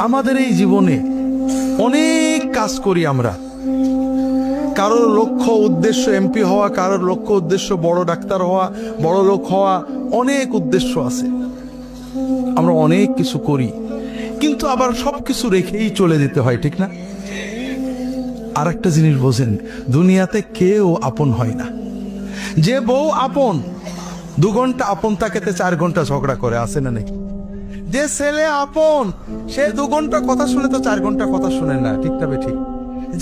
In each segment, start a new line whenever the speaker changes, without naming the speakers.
আমাদের এই জীবনে অনেক কাজ করি আমরা। কারোর লক্ষ্য উদ্দেশ্য এমপি হওয়া, কারোর লক্ষ্য উদ্দেশ্য বড় ডাক্তার হওয়া, বড় লোক হওয়া, অনেক উদ্দেশ্য আছে। আমরা অনেক কিছু করি, কিন্তু আবার সবকিছু রেখেই চলে যেতে হয়, ঠিক না? আর একটা জিনিস বোঝেন, দুনিয়াতে কেউ আপন হয় না। যে বউ আপন, 2 ঘন্টা আপন থাকেতে 4 ঘন্টা ঝগড়া করে, আছে না নাকি? যে ছেলে আপন, সে 2 ঘন্টা কথা শুনে তো 4 ঘন্টা কথা শুনে না, ঠিক না ঠিক?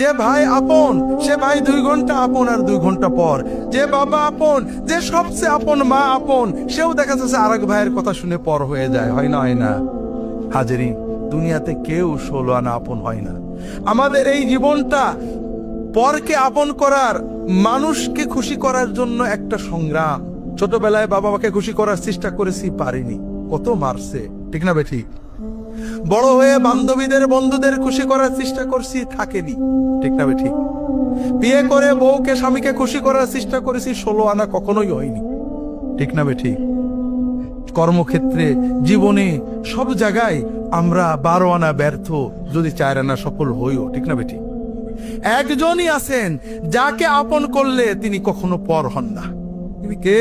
যে ভাই আপন, সে ভাই 2 ঘন্টা আপন আর 2 ঘন্টা পর। যে বাবা আপন, যে সবচেয়ে আপন মা আপন, সেও দেখা যাচ্ছে আরেক ভাইয়ের কথা শুনে পর হয়ে যায়, হয় না? হয় না হাজেরি? দুনিয়াতে কেউ 16 আনা আপন হয় না। আমাদের এই জীবনটা পরকে আপন করার, মানুষকে খুশি করার জন্য একটা সংগ্রাম। ছোটবেলায় বাবা মাকে খুশি করার চেষ্টা করেছি, পারিনি, কত মারছে, ঠিক না বেঠি? বড় হয়ে বান্ধবীদের বন্ধুদের খুশি করার চেষ্টা করছি, থাকেনি, ঠিক না বেঠি? বিয়ে করে বউকে স্বামীকে খুশি করার চেষ্টা করেছি, 16 আনা কখনোই হয়নি, ঠিক না বেঠি? কর্মক্ষেত্রে, জীবনে, সব জায়গায় আমরা 12 আনা ব্যর্থ, যদি 4 আনা সফল হইও, ঠিক না বেঠি? একজনই আছেন যাকে আপন করলে তিনি কখনো পর হন না। তিনি কে?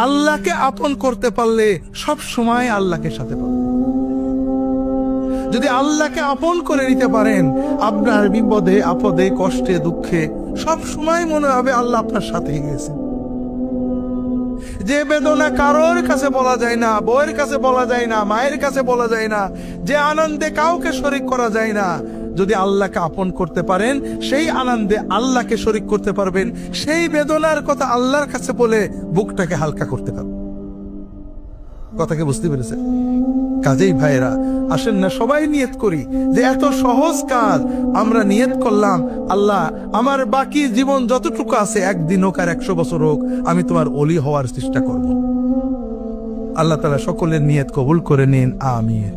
আল্লাহকে আপন করতে পারলে সব সময় আল্লাহকে সাথে পাবেন। যদি আল্লাহকে আপন করে নিতে পারেন, আপনার বিপদে আপদে কষ্টে দুঃখে সব সময় মনে হবে আল্লাহ আপনার সাথে গেছে। যে বেদনা কারোর কাছে বলা যায় না, বউয়ের কাছে বলা যায় না, মায়ের কাছে বলা যায় না, যে আনন্দে কাউকে শরীক করা যায় না, যদি আল্লাহকে আপন করতে পারেন, সেই আনন্দে আল্লাহকে শরীক করতে পারবেন, সেই বেদনার কথা আল্লাহর কাছে বলে বুকটাকে হালকা করতে পারবেন। কথাকে বুঝতে পেরেছেন? কাজেই ভাইয়েরা, আসেন না সবাই নিয়ত করি যে এত সহজ কাজ আমরা নিয়ত করলাম, আল্লাহ আমার বাকি জীবন যতটুকু আছে, 1 দিন হোক আর 100 বছর হোক, আমি তোমার ওলি হওয়ার চেষ্টা করব। আল্লাহ তাআলা সকলের নিয়ত কবুল করে নিন, আমিন।